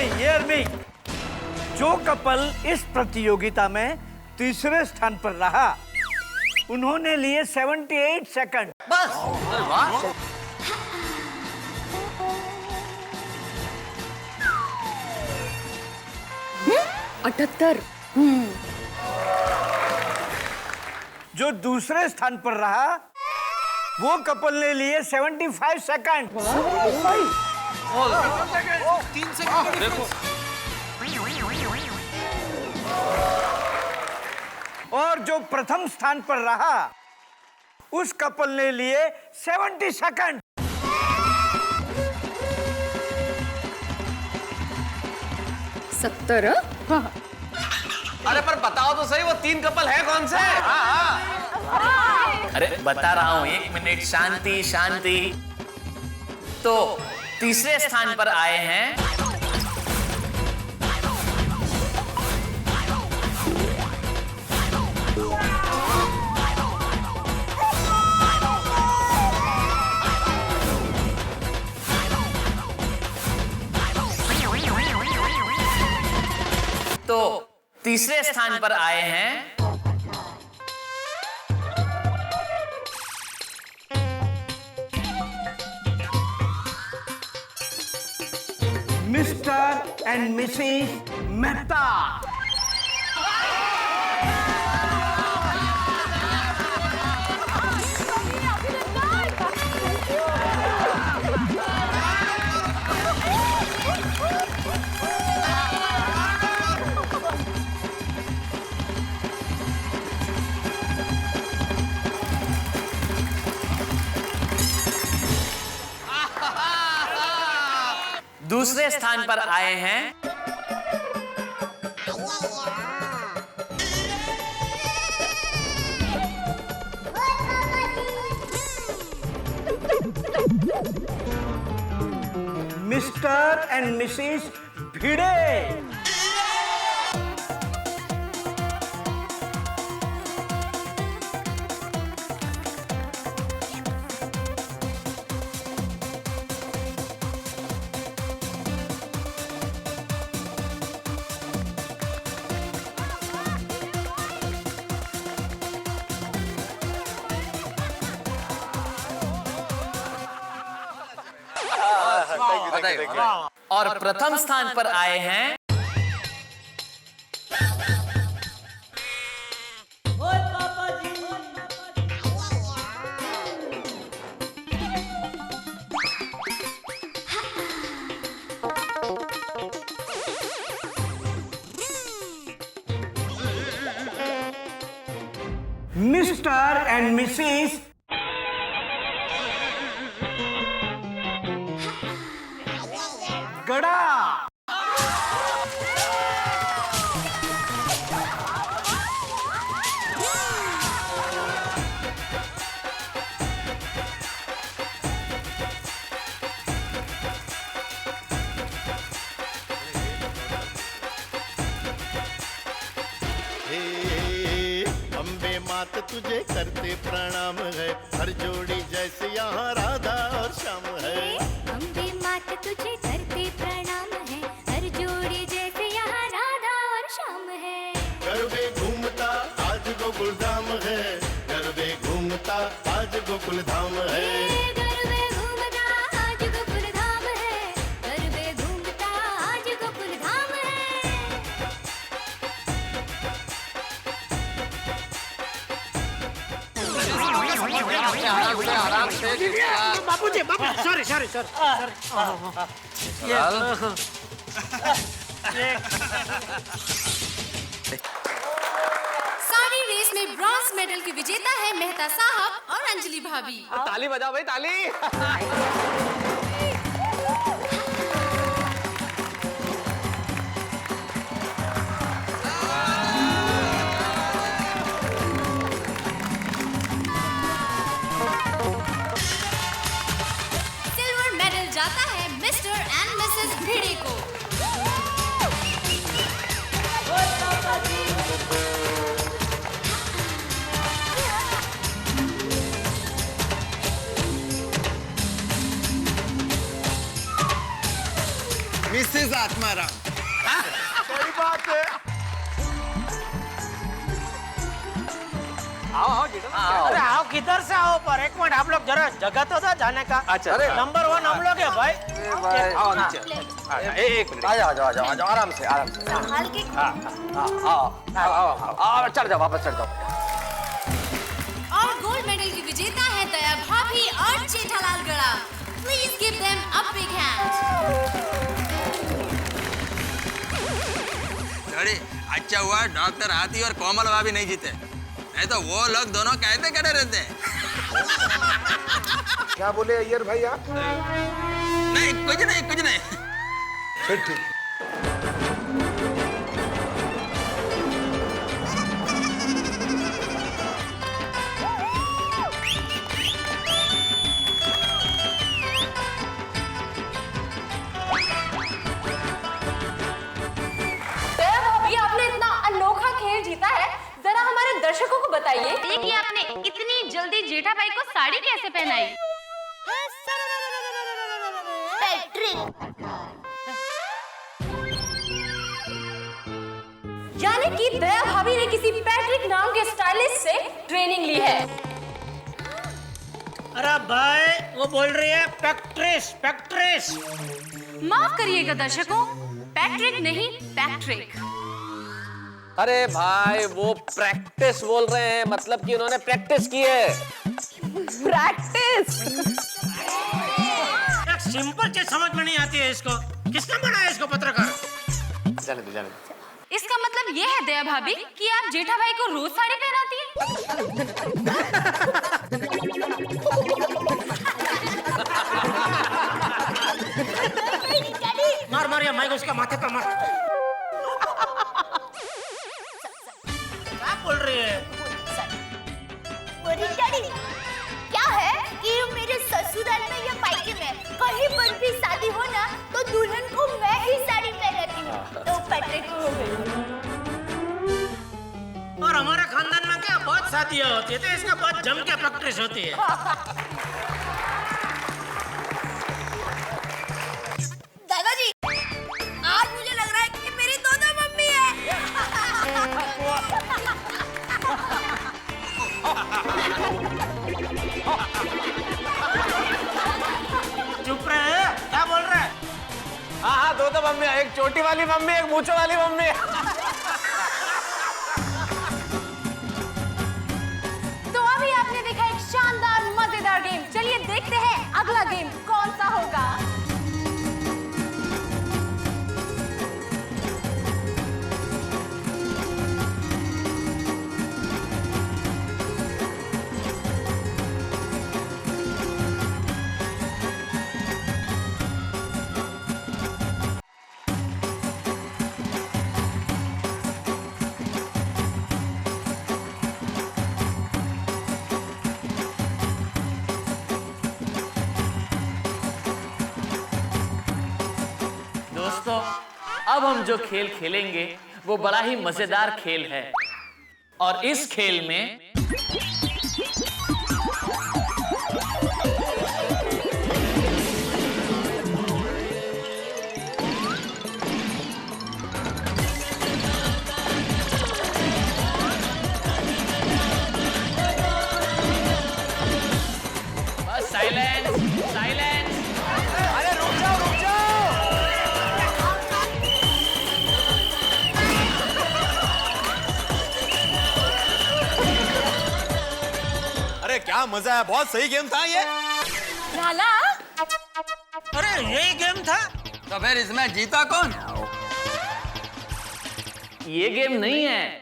Hear me. जो कपल इस प्रतियोगिता में तीसरे स्थान पर रहा, उन्होंने लिए 78 सेकंड। बस। वाह। 78। जो दूसरे स्थान पर रहा, वो कपल ने लिए 75 सेकंड। 3 सेकंड देखो। और जो प्रथम स्थान पर रहा, उस कपल ने लिए 70 सेकंड। 70। अरे पर बताओ तो सही, वो 3 कपल है कौन से? अरे बता रहा हूँ, 1 मिनट, शांति शांति। तो तीसरे स्थान पर आए हैं तीसरे स्थान पर आए हैं मिस्टर एंड मिसेस मेहता। दूसरे स्थान पर आए हैं मिस्टर एंड मिसेस भिड़े। और प्रथम स्थान पर आए हैं मिस्टर एंड मिसेस गड़ा। अम्बे मात तुझे करते प्रणाम है, हर जोड़ी जैसे यहाँ राधा और श्याम है। अम्बे मात तुझे करते प्रणाम है, हर जोड़ी जैसे यहाँ राधा और श्याम है। गरबे घूमता आज गोकुल धाम है, गरबे घूमता आज गोकुल धाम है। गरबे घूमता आज गोकुल धाम है, गरबे घूमता आज गोकुल धाम है। आराम से बाबूजी, सॉरी सॉरी सॉरी सारी रेस में ब्रॉन्ज मेडल की विजेता है मेहता साहब और अंजलि भाभी। ताली बजाओ भाई, ताली। सिल्वर मेडल जाता है मिस्टर एंड मिसेस भिड़े को। मिसेस आत्माराम। सही बात है। अरे आओ, किधर से आओ पर एक मिनट, आप लोग जरा जगह तो था जाने का। अच्छा, अरे नंबर 1 हम लोग है भाई। आओ नीचे। एक मिनट, आ जाओ आराम से संभाल के। आओ, चढ़ जाओ, वापस चढ़ जाओ। और गोल्ड मेडल की विजेता है दया भाभी और जेठालाल गड़ा। Please give them a big hand. अच्छा हुआ डॉक्टर हाथी और कोमल भाभी नहीं जीते, नहीं तो वो लोग दोनों कहते खड़े रहते। क्या बोले अय्यर भाई आप? नहीं कुछ नहीं। फिर ठीक। भाभी, आपने इतना अनोखा खेल जीता है, जरा हमारे दर्शकों को बताइए कि आपने इतनी जल्दी जेठा भाई को साड़ी कैसे पहनाई? यानी कि दया भाभी ने किसी पैट्रिक नाम के स्टाइलिस्ट से ट्रेनिंग ली है। अरे भाई वो बोल रही है पैक्ट्रिस पैक्ट्रिस। माफ करिएगा दर्शकों, पैट्रिक नहीं पैट्रिक। अरे भाई वो प्रैक्टिस बोल रहे हैं, मतलब कि उन्होंने प्रैक्टिस की है। प्रैक्टिस? एक सिंपल चीज समझ में नहीं आती है इसको। किसने बनाया इसको पत्रकार? जाने दो। इसका मतलब ये है दया भाभी कि आप जेठा भाई को रोज साड़ी पहनाती है। मार मार या माइक उसका माथे पे मार। क्या बोल रही है? डैडी, क्या है कि मेरे ससुराल में या मायके में कहीं पर भी शादी हो ना तो दुल्हन को मैं ही साड़ी पहनाती हूँ। तो पैट्रिक हो गई। और हमारे खानदान में क्या बहुत शादियां होती है, तो इसका बहुत जम के प्रैक्टिस होती है। दादाजी, आज मुझे लग रहा है कि मेरी दोनों मम्मी है। चुप रहे, क्या बोल रहे हैं? हाँ दो मम्मी, एक छोटी वाली मम्मी, एक मूंछों वाली मम्मी। तो अभी आपने देखा एक शानदार मजेदार गेम। चलिए देखते हैं अगला गेम कौन सा होगा। दोस्तों, अब हम जो खेल खेलेंगे वो बड़ा ही मजेदार खेल है। और इस खेल में बस साइलेंस साइलेंस। अरे रुक जाओ। अरे क्या मजा है, बहुत सही गेम था ये। लाला, अरे यही गेम था? तो फिर इसमें जीता कौन? ये गेम नहीं है,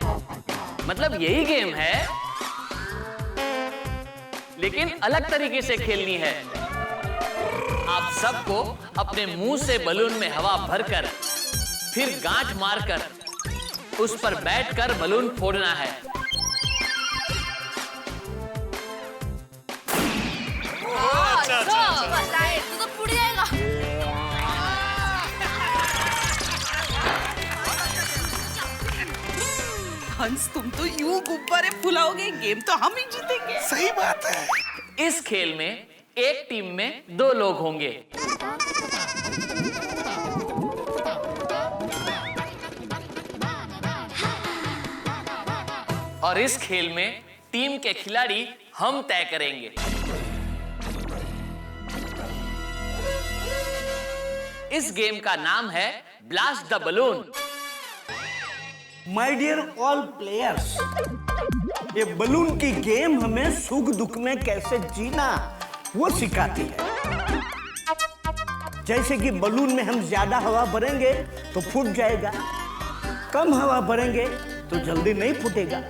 मतलब यही गेम है लेकिन अलग तरीके से खेलनी है। आप सबको अपने मुंह से बलून में हवा भरकर फिर गांठ मारकर उस पर बैठकर बलून फोड़ना है। तो फूट जाएगा। हंस, तुम तो यूं गुब्बारे फुलाओगे, गेम तो हम ही जीतेंगे। सही बात है। इस खेल में एक टीम में 2 लोग होंगे। और इस खेल में टीम के खिलाड़ी हम तय करेंगे। इस गेम का नाम है blast the balloon. My dear all players, ये बलून की गेम हमें सुख दुख में कैसे जीना वो सिखाती है। जैसे कि बलून में हम ज्यादा हवा भरेंगे तो फूट जाएगा, कम हवा भरेंगे तो जल्दी नहीं फूटेगा।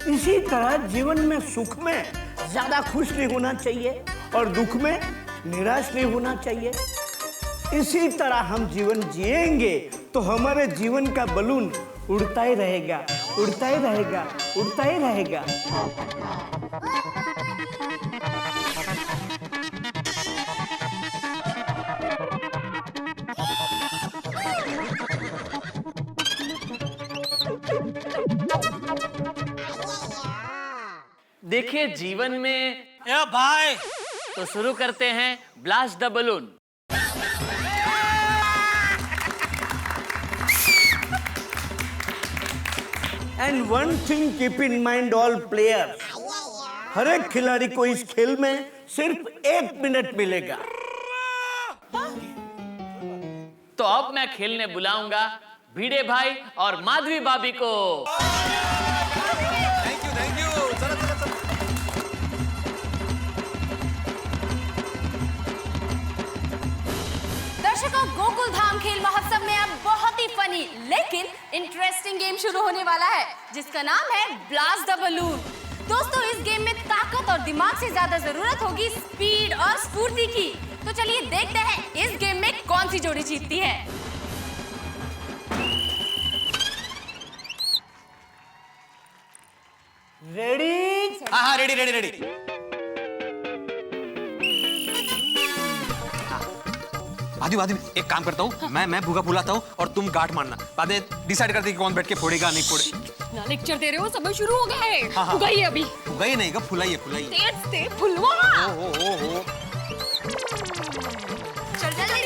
इसी तरह जीवन में सुख में ज्यादा खुश नहीं होना चाहिए और दुख में निराश नहीं होना चाहिए। इसी तरह हम जीवन जिएंगे तो हमारे जीवन का बलून उड़ता ही रहेगा, उड़ता ही रहेगा, उड़ता ही रहेगा। देखिए जीवन में ए भाई, तो शुरू करते हैं blast the balloon. And one thing keep in mind all player, हर एक खिलाड़ी को इस खेल में सिर्फ 1 मिनट मिलेगा। तो अब मैं खेलने बुलाऊंगा भिड़े भाई और माधवी भाभी को। Thank you. चलो चलो चलो। दर्शकों, गोकुल धाम खेल महोत्सव में अब बहुत ही फनी लेकिन इंटरेस्टिंग गेम शुरू होने वाला है जिसका नाम है ब्लास्ट द बलून। दोस्तों, इस गेम में ताकत और दिमाग से ज्यादा जरूरत होगी स्पीड और स्फूर्ति की। तो चलिए देखते हैं इस गेम में कौन सी जोड़ी जीतती है। रेडी? हाँ रेडी। आदि एक काम करता हूँ, मैं भूगा फुलाता हूँ और तुम गांठ मारना। बाद में डिसाइड करते हैं कि कौन बैठ के फोड़ेगा नहीं फोड़े। ना लेक्चर दे रहे हो, समय शुरू हो गया है। हाँ। उगाइए अभी। उगाइए नहीं का फुलाइए। तेज से फुलवा। ओ। चल चल चल।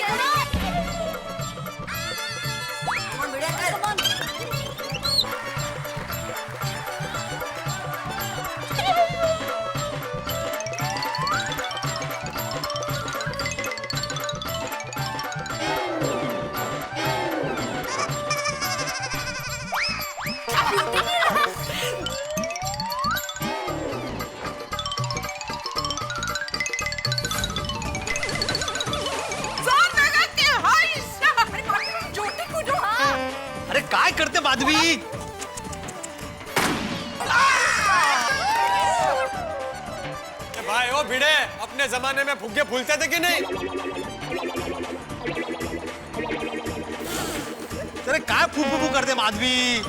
अरे काय करते माधवी? भाई ओ भिड़े, अपने जमाने में फुग्गे फूलते थे कि नहीं? तेरे काय फूफू करते माधवी?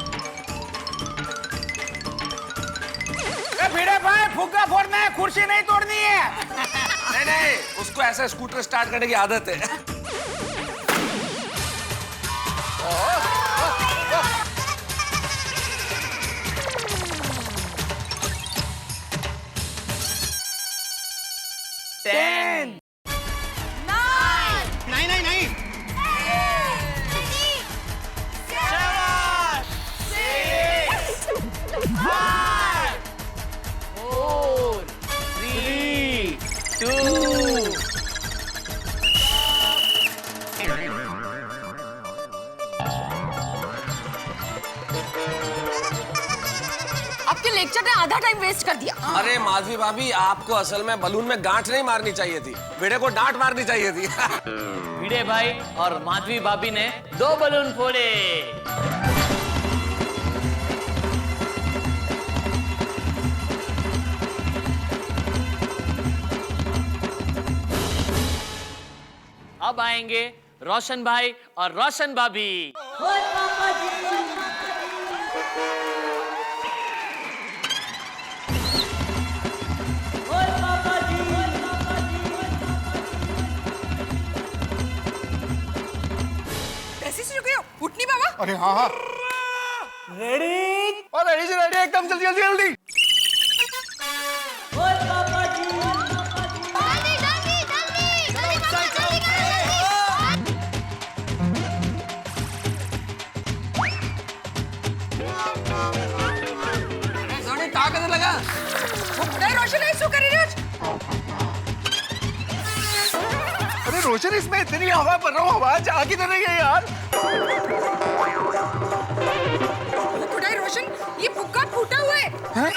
भिड़े भाई, फुग्गा फोड़ना है, कुर्सी नहीं तोड़नी है। नहीं, उसको ऐसा स्कूटर स्टार्ट करने की आदत है। नहीं। आपके लेक्चर ने आधा टाइम वेस्ट कर दिया। अरे माधवी भाभी, आपको असल में बलून में गांठ नहीं मारनी चाहिए थी, भिड़े को डांट मारनी चाहिए थी। भिड़े भाई और माधवी भाभी ने 2 बलून फोड़े। अब आएंगे रोशन भाई और रोशन भाभी। उठनी बाबा। अरे हाँ। रेडी? और रेडी से रेडी, एकदम जल्दी। लगा रोशन ऐसा कर रही है। अरे रोशन, इसमें इतनी हवा पर रहा हूँ, आवाज आ किधर रही है यार? रोशन, ये फुग्गा फूटा हुआ है।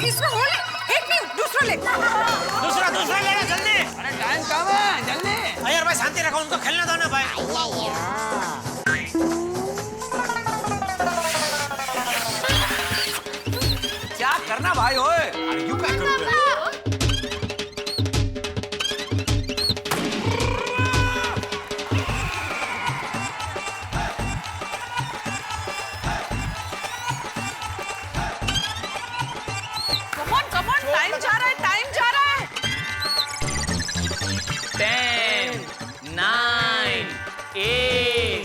इसमें होल है। एक नहीं, दूसरा ले। दूसरा लेना जल्दी। अरे टाइम कम है, जल्दी। यार भाई, शांति रखो, उनको खेलने दो ना भाई। क्या करना भाई? ओए, अरे यूं क्या करते हो? टाइम जा रहा है। 10, 9, 8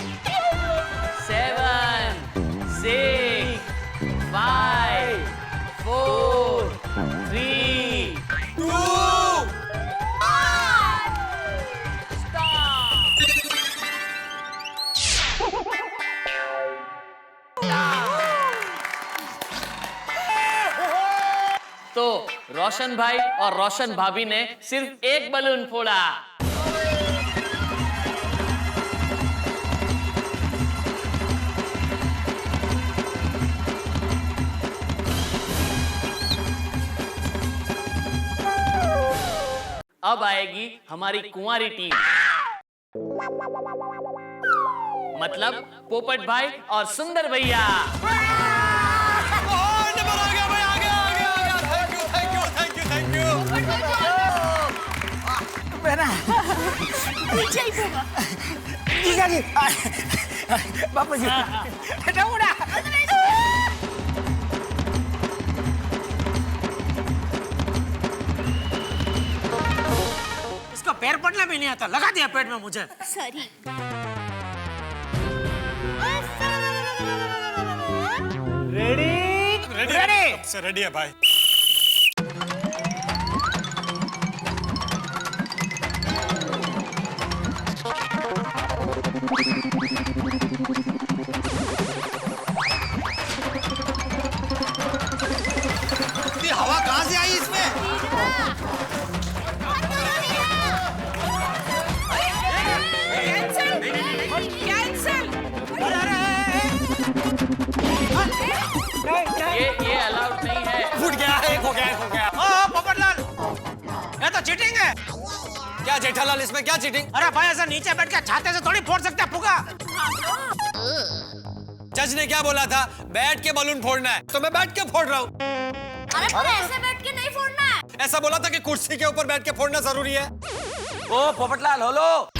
रोशन भाई और रोशन भाभी ने सिर्फ एक बलून फोड़ा। अब आएगी हमारी कुंवारी टीम, मतलब पोपट भाई और सुंदर भैया। जीजा जी, बापू जी, बेटा उड़ा। इसका पैर पड़ना भी नहीं आता, लगा दिया पेट में मुझे। सॉरी। रेडी से रेडी है भाई। हवा कहाँ से आई इसमें? ये अलाउड नहीं है। फूट गया, एक हो गया। ओ पोपटलाल, ये तो चीटिंग है। क्या जेठालाल, इसमें क्या चीटिंग? अरे भाई ऐसा नीचे बैठ के छाते से थोड़ी फोड़ सकते हैं फुगा। जज ने क्या बोला था? बैठ के बलून फोड़ना है, तो मैं बैठ के फोड़ रहा हूँ। अरे पर ऐसे बैठ के नहीं फोड़ना है। ऐसा बोला था कि कुर्सी के ऊपर बैठ के फोड़ना जरूरी है। ओ पोपटलाल, हेलो।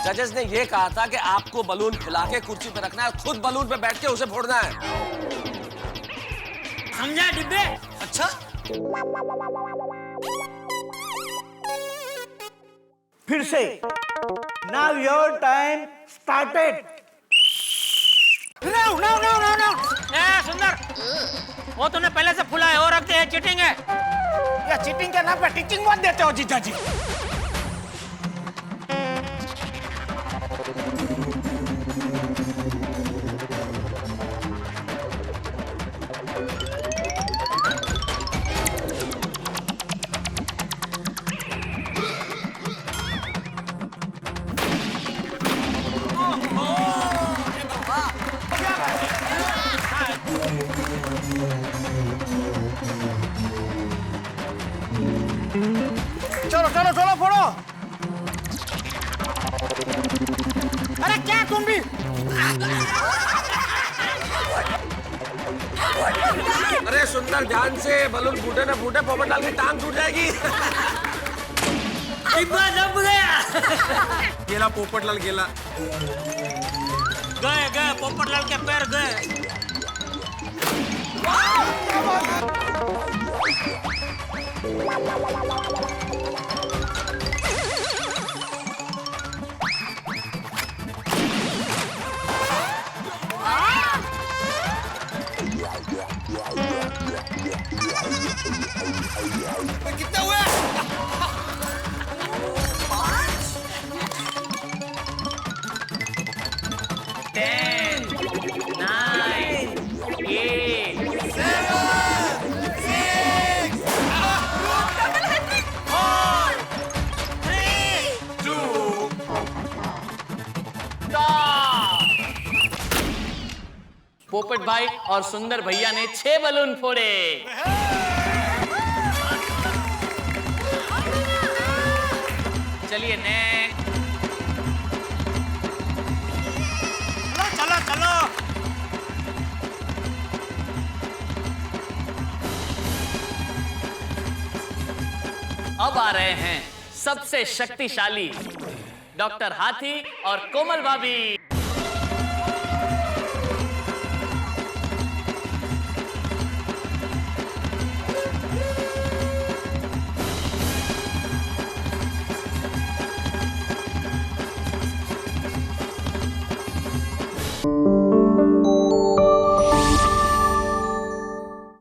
जजेस ने ये कहा था कि आपको बलून फैला के कुर्सी पे रखना है, खुद बलून पे बैठ के उसे फोड़ना है। समझा डिब्बे? अच्छा, फिर से now your time started. No. ए सुंदर, वो तूने पहले से फुला है और रखते हैं, चीटिंग है। या चीटिंग के नाम पे टीचिंग मत देते हो जीजा जी। चलो फोड़ो। अरे क्या तुम भी? अरे सुंदर, ध्यान से, बलून फूटे ना फूटे, पोपटलाल की टांग टूट जाएगी। डिब्बा दब गया। गेला पोपटलाल गेला। गए पोपटलाल के पैर गए। कितने हुए? 10, 9, 8, 2, पोपट भाई और सुंदर भैया ने 6 बलून फोड़े। चलिए नेक्स्ट। चलो। अब आ रहे हैं सबसे शक्तिशाली डॉक्टर हाथी और कोमल भाभी। you